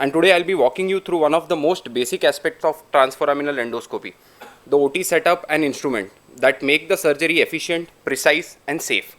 and today I'll be walking you through one of the most basic aspects of transforaminal endoscopy, the OT setup and instrument that make the surgery efficient, precise and safe.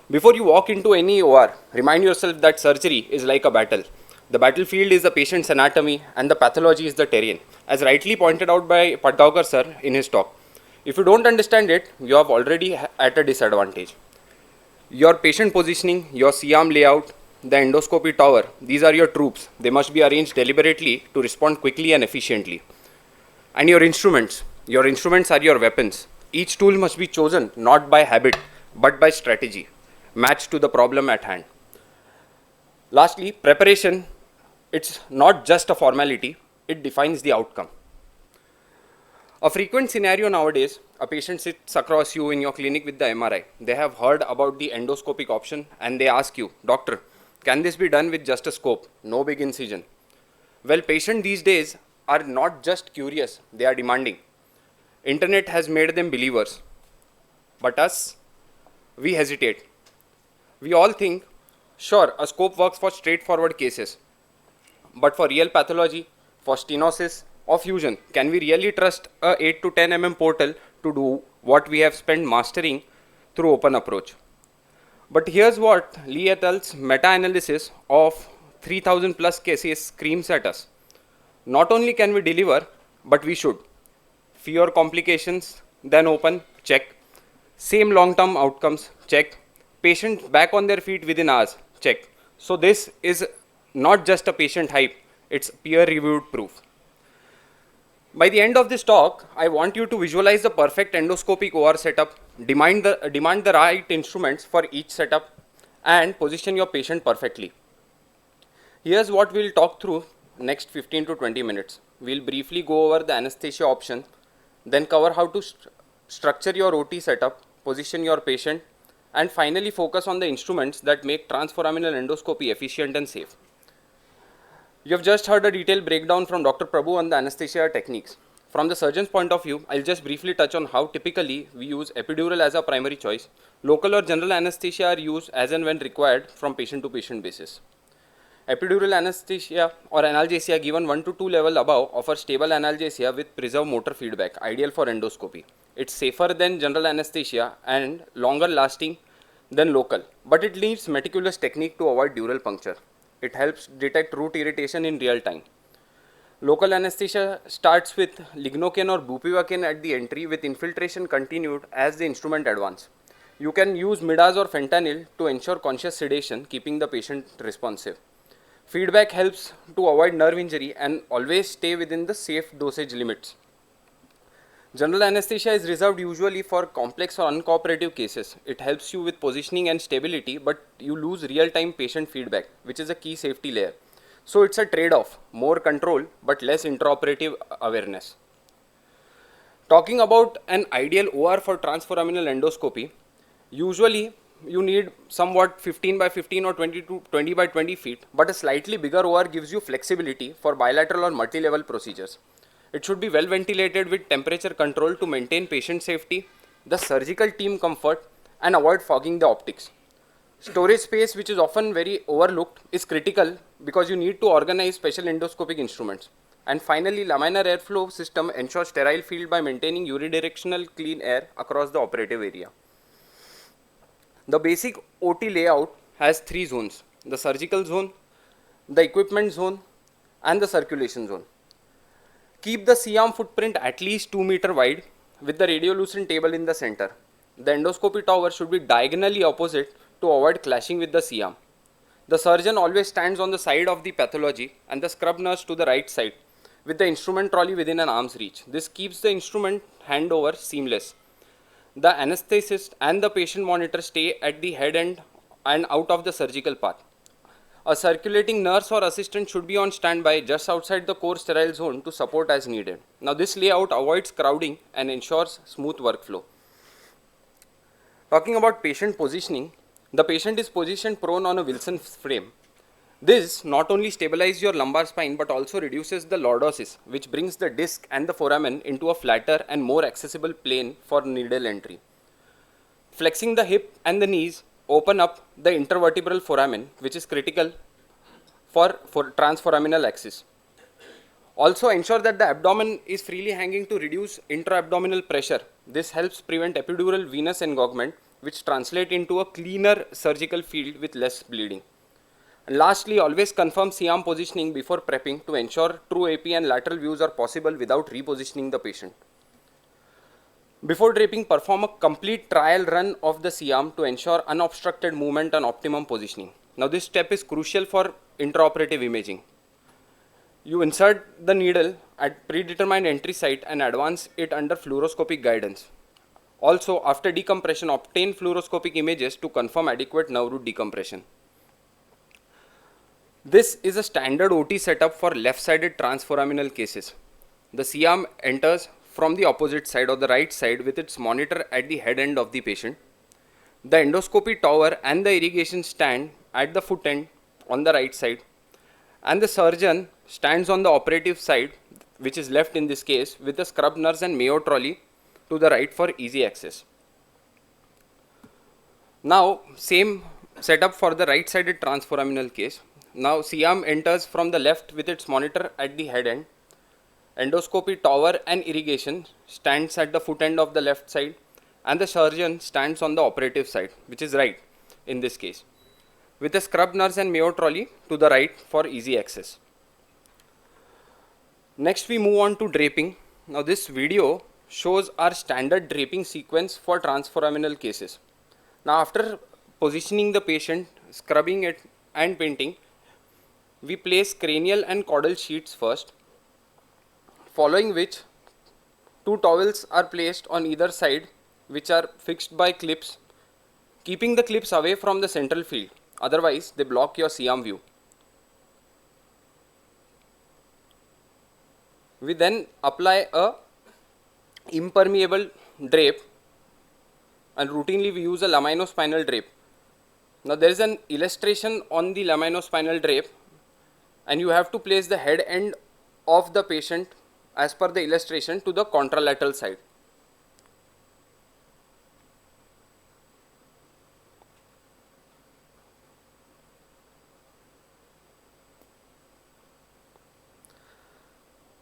Before you walk into any OR, remind yourself that surgery is like a battle. The battlefield is the patient's anatomy and the pathology is the terrain, as rightly pointed out by Patgaonkar sir in his talk. If you don't understand it, you are already at a disadvantage. Your patient positioning, your C-arm layout, the endoscopy tower, these are your troops. They must be arranged deliberately to respond quickly and efficiently. And your instruments are your weapons. Each tool must be chosen not by habit, but by strategy, matched to the problem at hand. Lastly, preparation, it's not just a formality, it defines the outcome. A frequent scenario nowadays, a patient sits across you in your clinic with the MRI. They have heard about the endoscopic option and they ask you, doctor, can this be done with just a scope, no big incision? Well, patients these days are not just curious, they are demanding. Internet has made them believers. But us, we hesitate. We all think, sure, a scope works for straightforward cases. But for real pathology, for stenosis or fusion, can we really trust a 8 to 10 mm portal to do what we have spent mastering through open approach? But here's what Lee et al.'s meta-analysis of 3000 plus cases screams at us. Not only can we deliver, but we should. Fewer complications than open, check. Same long-term outcomes, check. Patients back on their feet within hours, check. So this is not just a patient hype, it's peer-reviewed proof. By the end of this talk, I want you to visualize the perfect endoscopic OR setup, demand the right instruments for each setup, and position your patient perfectly. Here's what we'll talk through next 15 to 20 minutes. We'll briefly go over the anesthesia option, then cover how to structure your OT setup, position your patient, and finally focus on the instruments that make transforaminal endoscopy efficient and safe. You have just heard a detailed breakdown from Dr. Prabhu on the anesthesia techniques. From the surgeon's point of view, I'll just briefly touch on how typically we use epidural as a primary choice. Local or general anesthesia are used as and when required from patient to patient basis. Epidural anesthesia or analgesia given 1 to 2 level above offers stable analgesia with preserved motor feedback, ideal for endoscopy. It's safer than general anesthesia and longer lasting than local, but it needs meticulous technique to avoid dural puncture. It helps detect root irritation in real time. Local anesthesia starts with lignocaine or bupivacaine at the entry with infiltration continued as the instrument advances. You can use midas or fentanyl to ensure conscious sedation, keeping the patient responsive. Feedback helps to avoid nerve injury and always stay within the safe dosage limits. General anesthesia is reserved usually for complex or uncooperative cases. It helps you with positioning and stability, but you lose real-time patient feedback, which is a key safety layer. So it's a trade-off, more control, but less intraoperative awareness. Talking about an ideal OR for transforaminal endoscopy, usually you need somewhat 15 by 15 or 20 to 20 by 20 feet, but a slightly bigger OR gives you flexibility for bilateral or multi-level procedures. It should be well ventilated with temperature control to maintain patient safety, the surgical team comfort, and avoid fogging the optics. Storage space, which is often very overlooked, is critical because you need to organize special endoscopic instruments. And finally, laminar airflow system ensures sterile field by maintaining unidirectional clean air across the operative area. The basic OT layout has 3 zones: the surgical zone, the equipment zone, and the circulation zone. Keep the C-arm footprint at least 2 meter wide with the radiolucent table in the center. The endoscopy tower should be diagonally opposite to avoid clashing with the C-arm. The surgeon always stands on the side of the pathology and the scrub nurse to the right side with the instrument trolley within an arm's reach. This keeps the instrument handover seamless. The anesthetist and the patient monitor stay at the head end and out of the surgical path. A circulating nurse or assistant should be on standby just outside the core sterile zone to support as needed. Now this layout avoids crowding and ensures smooth workflow. Talking about patient positioning, the patient is positioned prone on a Wilson frame. This not only stabilizes your lumbar spine but also reduces the lordosis, which brings the disc and the foramen into a flatter and more accessible plane for needle entry. Flexing the hip and the knees open up the intervertebral foramen, which is critical for transforaminal axis. Also ensure that the abdomen is freely hanging to reduce intra-abdominal pressure. This helps prevent epidural venous engorgement, which translate into a cleaner surgical field with less bleeding. And lastly, always confirm C-arm positioning before prepping to ensure true AP and lateral views are possible without repositioning the patient. Before draping, perform a complete trial run of the C-arm to ensure unobstructed movement and optimum positioning. Now this step is crucial for intraoperative imaging. You insert the needle at predetermined entry site and advance it under fluoroscopic guidance. Also, after decompression, obtain fluoroscopic images to confirm adequate nerve root decompression. This is a standard OT setup for left-sided transforaminal cases. The C-arm enters from the opposite side or the right side with its monitor at the head end of the patient. The endoscopy tower and the irrigation stand at the foot end on the right side, and the surgeon stands on the operative side, which is left in this case, with a scrub nurse and Mayo trolley to the right for easy access. Now same setup for the right sided transforaminal case. Now C-arm enters from the left with its monitor at the head end. Endoscopy tower and irrigation stands at the foot end of the left side, and the surgeon stands on the operative side, which is right in this case, with a scrub nurse and Mayo trolley to the right for easy access. Next we move on to draping. Now this video shows our standard draping sequence for transforaminal cases. Now after positioning the patient, scrubbing it and painting, we place cranial and caudal sheets first, following which two towels are placed on either side, which are fixed by clips, keeping the clips away from the central field, otherwise they block your C-arm view. We then apply a impermeable drape, and routinely we use a laminospinal drape. Now there is an illustration on the laminospinal drape, and you have to place the head end of the patient as per the illustration to the contralateral side.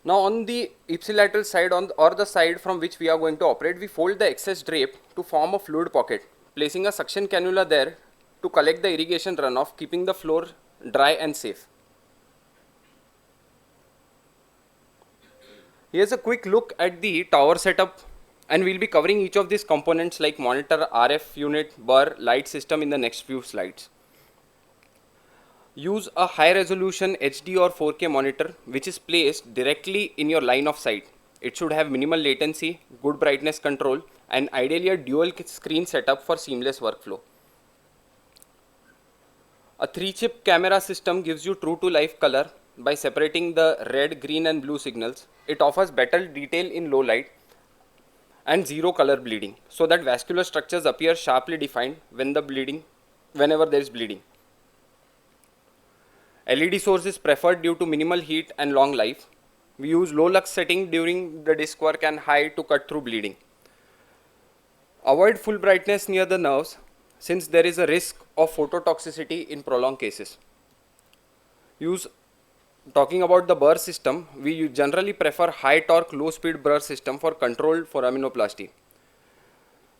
Now on the ipsilateral side or the side from which we are going to operate, we fold the excess drape to form a fluid pocket, placing a suction cannula there to collect the irrigation runoff, keeping the floor dry and safe. Here's a quick look at the tower setup, and we'll be covering each of these components like monitor, RF unit, burr, light system in the next few slides. Use a high resolution HD or 4K monitor which is placed directly in your line of sight. It should have minimal latency, good brightness control, and ideally a dual screen setup for seamless workflow. A 3-chip camera system gives you true to life color by separating the red, green and blue signals. It offers better detail in low light and zero color bleeding, so that vascular structures appear sharply defined whenever there is bleeding. LED source is preferred due to minimal heat and long life. We use low lux setting during the disc work and high to cut through bleeding. Avoid full brightness near the nerves, since there is a risk of phototoxicity in prolonged cases. Talking about the burr system, we generally prefer high torque, low speed burr system for controlled foraminoplasty.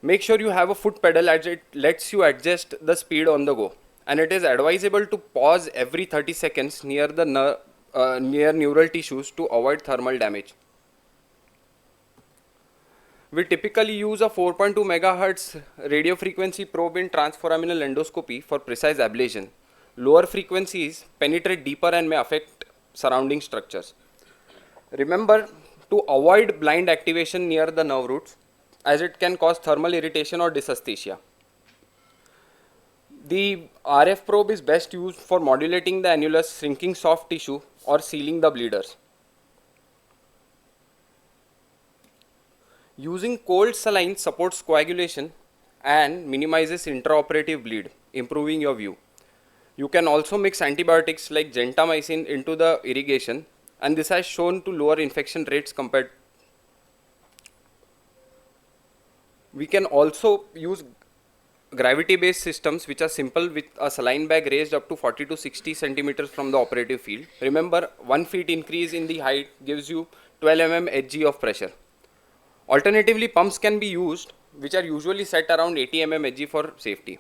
Make sure you have a foot pedal as it lets you adjust the speed on the go, and it is advisable to pause every 30 seconds near the near neural tissues to avoid thermal damage. We typically use a 4.2 MHz radio frequency probe in transforaminal endoscopy for precise ablation. Lower frequencies penetrate deeper and may affect surrounding structures. Remember to avoid blind activation near the nerve roots, as it can cause thermal irritation or dysesthesia. The RF probe is best used for modulating the annulus, shrinking soft tissue or sealing the bleeders. Using cold saline supports coagulation and minimizes intraoperative bleed, improving your view. You can also mix antibiotics like gentamicin into the irrigation, and this has shown to lower infection rates compared. We can also use gravity-based systems which are simple with a saline bag raised up to 40 to 60 centimeters from the operative field. Remember, 1 feet increase in the height gives you 12 mm Hg of pressure. Alternatively, pumps can be used which are usually set around 80 mm Hg for safety.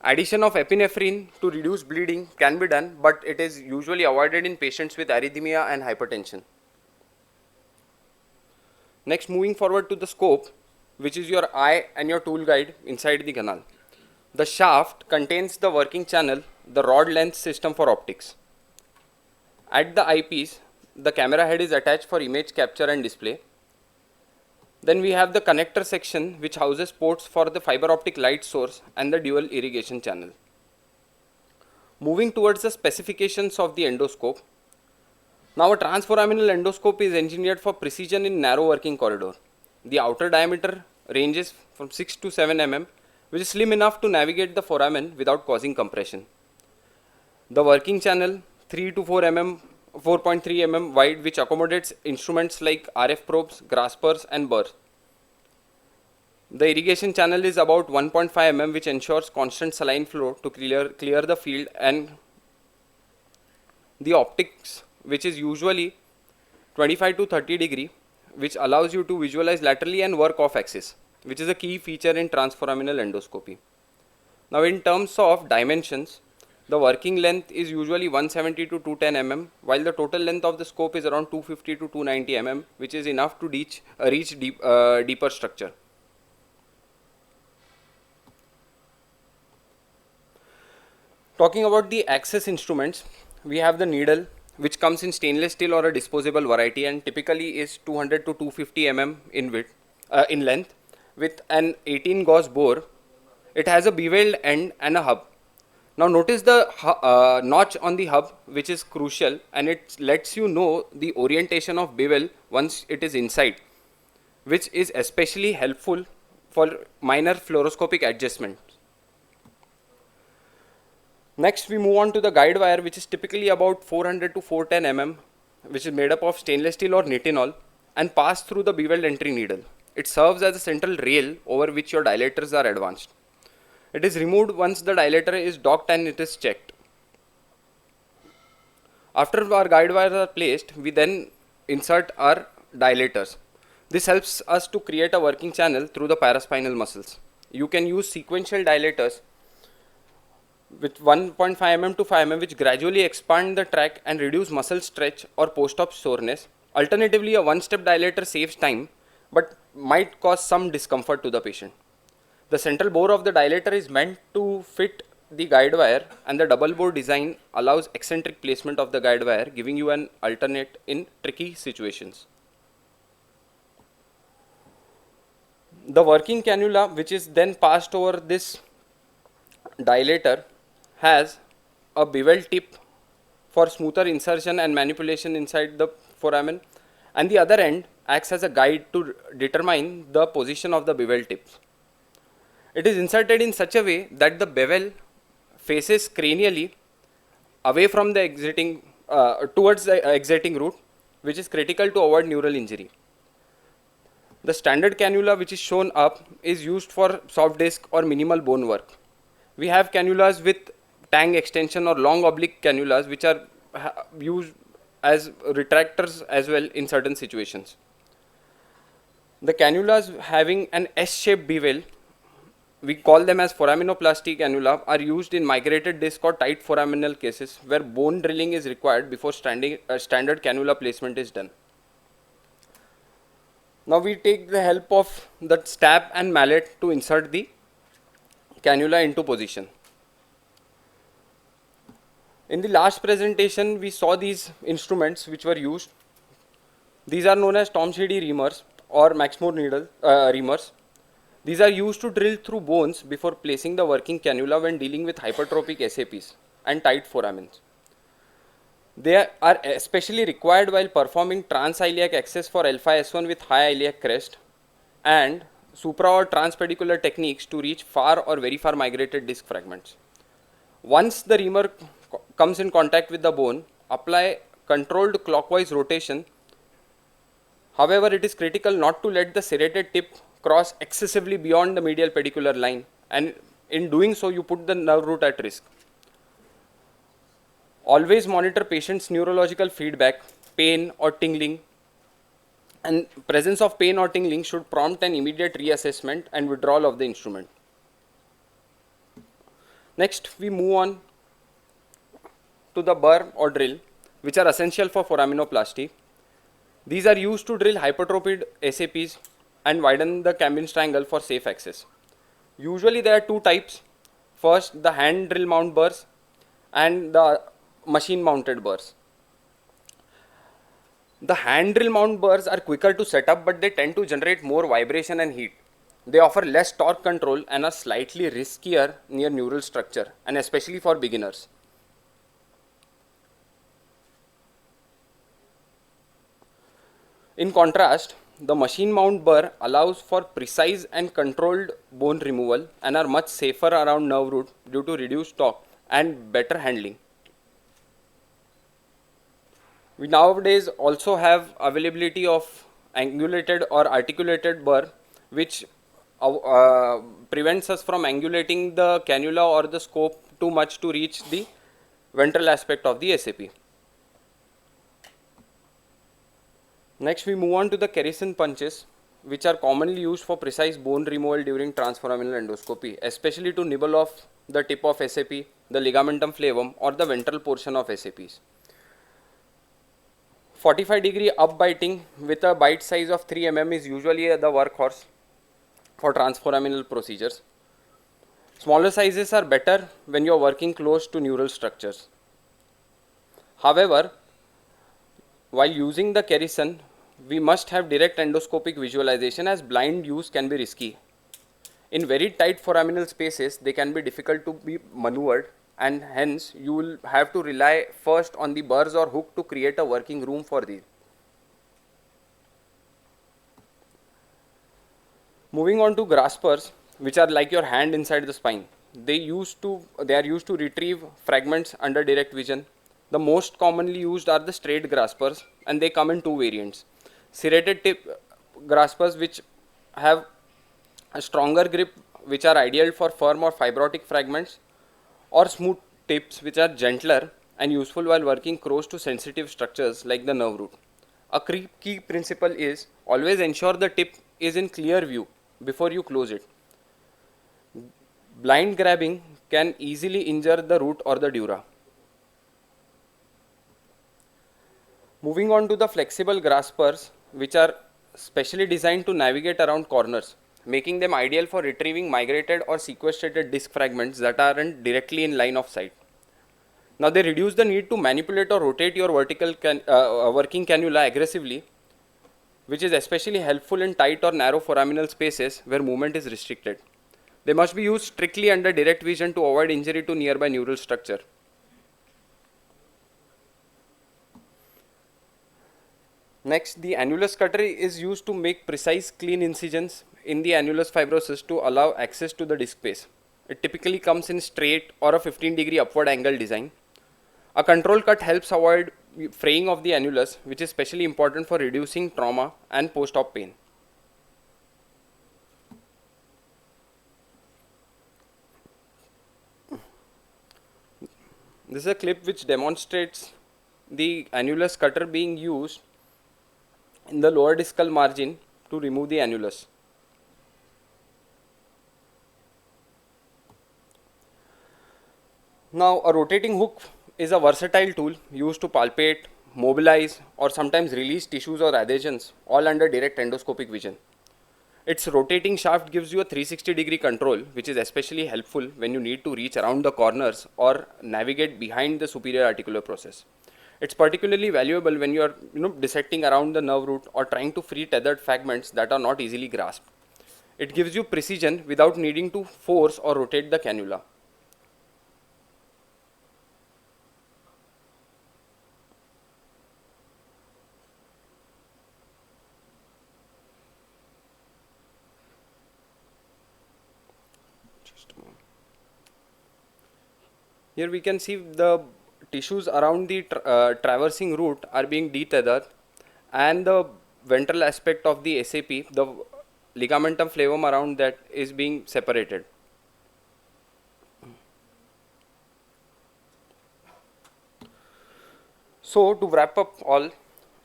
Addition of epinephrine to reduce bleeding can be done, but it is usually avoided in patients with arrhythmia and hypertension. Next, moving forward to the scope, which is your eye and your tool guide inside the canal. The shaft contains the working channel, the rod length system for optics. At the eyepiece, the camera head is attached for image capture and display. Then we have the connector section which houses ports for the fiber optic light source and the dual irrigation channel. Moving towards the specifications of the endoscope. Now a transforaminal endoscope is engineered for precision in narrow working corridor. The outer diameter ranges from 6 to 7 mm, which is slim enough to navigate the foramen without causing compression. The working channel 3 to 4 mm, 4.3 mm wide, which accommodates instruments like RF probes, graspers and burrs. The irrigation channel is about 1.5 mm, which ensures constant saline flow to clear the field, and the optics, which is usually 25 to 30 degree, which allows you to visualize laterally and work off axis, which is a key feature in transforaminal endoscopy. Now in terms of dimensions, the working length is usually 170 to 210 mm, while the total length of the scope is around 250 to 290 mm, which is enough to reach deeper structure. Talking about the access instruments, we have the needle, which comes in stainless steel or a disposable variety and typically is 200 to 250 mm in width, in length, with an 18 gauge bore. It has a beveled end and a hub. Now notice the notch on the hub, which is crucial, and it lets you know the orientation of bevel once it is inside, which is especially helpful for minor fluoroscopic adjustments. Next, we move on to the guide wire, which is typically about 400 to 410 mm, which is made up of stainless steel or nitinol and pass through the beveled entry needle. It serves as a central rail over which your dilators are advanced. It is removed once the dilator is docked and it is checked. After our guide wires are placed, we then insert our dilators. This helps us to create a working channel through the paraspinal muscles. You can use sequential dilators with 1.5 mm to 5 mm, which gradually expand the tract and reduce muscle stretch or post-op soreness. Alternatively, a one-step dilator saves time but might cause some discomfort to the patient. The central bore of the dilator is meant to fit the guide wire, and the double bore design allows eccentric placement of the guide wire, giving you an alternate in tricky situations. The working cannula, which is then passed over this dilator, has a bevel tip for smoother insertion and manipulation inside the foramen, and the other end acts as a guide to determine the position of the bevel tips. It is inserted in such a way that the bevel faces cranially away from the exiting towards the exiting route, which is critical to avoid neural injury. The standard cannula, which is shown up, is used for soft disc or minimal bone work. We have cannulas with tang extension or long oblique cannulas, which are used as retractors as well in certain situations. The cannulas having an S-shaped bevel, we call them as foraminoplasty cannula, are used in migrated disc or tight foraminal cases where bone drilling is required before standard cannula placement is done. Now we take the help of the stab and mallet to insert the cannula into position. In the last presentation, we saw these instruments which were used. These are known as Tom CD reamers or Maxmore needle reamers. These are used to drill through bones before placing the working cannula when dealing with hypertrophic SAPs and tight foramens. They are especially required while performing transiliac access for alpha S1 with high iliac crest and supra or transpedicular techniques to reach far or very far migrated disc fragments. Once the reamer comes in contact with the bone, apply controlled clockwise rotation. However, it is critical not to let the serrated tip cross excessively beyond the medial pedicular line, and In doing so, you put the nerve root at risk. Always monitor patient's neurological feedback, pain or tingling, and presence of pain or tingling should prompt an immediate reassessment and withdrawal of the instrument. Next, we move on to the burr or drill, which are essential for foraminoplasty. These are used to drill hypertrophied SAPs and widen the Cambine's triangle for safe access. Usually there are two types. First, the hand drill mount burrs and the machine mounted burrs. The hand drill mount burrs are quicker to set up, but they tend to generate more vibration and heat. They offer less torque control and are slightly riskier near neural structure, and especially for beginners. In contrast, the machine mount burr allows for precise and controlled bone removal and are much safer around nerve root due to reduced torque and better handling. We nowadays also have availability of angulated or articulated burr, which prevents us from angulating the cannula or the scope too much to reach the ventral aspect of the SAP. Next, we move on to the Kerrison punches, which are commonly used for precise bone removal during transforaminal endoscopy, especially to nibble off the tip of SAP, the ligamentum flavum, or the ventral portion of SAPs. 45-degree up biting with a bite size of 3 mm is usually the workhorse for transforaminal procedures. Smaller sizes are better when you are working close to neural structures. However, while using the Kerrison, we must have direct endoscopic visualization, as blind use can be risky. In very tight foraminal spaces, they can be difficult to be maneuvered, and hence you will have to rely first on the burrs or hook to create a working room for these. Moving on to graspers, which are like your hand inside the spine. They are used to retrieve fragments under direct vision. The most commonly used are the straight graspers, and they come in two variants. Serrated tip graspers, which have a stronger grip, which are ideal for firm or fibrotic fragments, or smooth tips, which are gentler and useful while working close to sensitive structures like the nerve root. A key principle is always ensure the tip is in clear view before you close it. Blind grabbing can easily injure the root or the dura. Moving on to the flexible graspers, which are specially designed to navigate around corners, making them ideal for retrieving migrated or sequestrated disc fragments that aren't directly in line of sight. Now, they reduce the need to manipulate or rotate your vertical working cannula aggressively, which is especially helpful in tight or narrow foraminal spaces where movement is restricted. They must be used strictly under direct vision to avoid injury to nearby neural structure. Next, the annulus cutter is used to make precise, clean incisions in the annulus fibrosus to allow access to the disc space. It typically comes in straight or a 15-degree upward angle design. A control cut helps avoid fraying of the annulus, which is especially important for reducing trauma and post-op pain. This is a clip which demonstrates the annulus cutter being used in the lower discal margin to remove the annulus. Now, a rotating hook is a versatile tool used to palpate, mobilize, or sometimes release tissues or adhesions, all under direct endoscopic vision. Its rotating shaft gives you a 360-degree control, which is especially helpful when you need to reach around the corners or navigate behind the superior articular process. It's particularly valuable when you are dissecting around the nerve root or trying to free tethered fragments that are not easily grasped. It gives you precision without needing to force or rotate the cannula. Here we can see the tissues around the traversing root are being detethered, and the ventral aspect of the SAP, the ligamentum flavum around that, is being separated. So to wrap up all,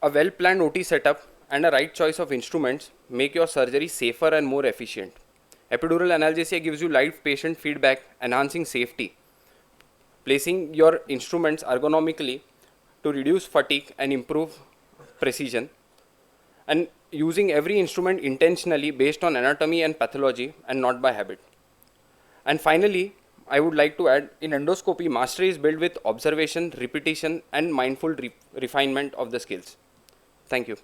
a well-planned OT setup and a right choice of instruments make your surgery safer and more efficient. Epidural analgesia gives you live patient feedback, enhancing safety. Placing your instruments ergonomically to reduce fatigue and improve precision. And using every instrument intentionally based on anatomy and pathology and not by habit. And finally, I would like to add, in endoscopy, mastery is built with observation, repetition, and mindful refinement of the skills. Thank you.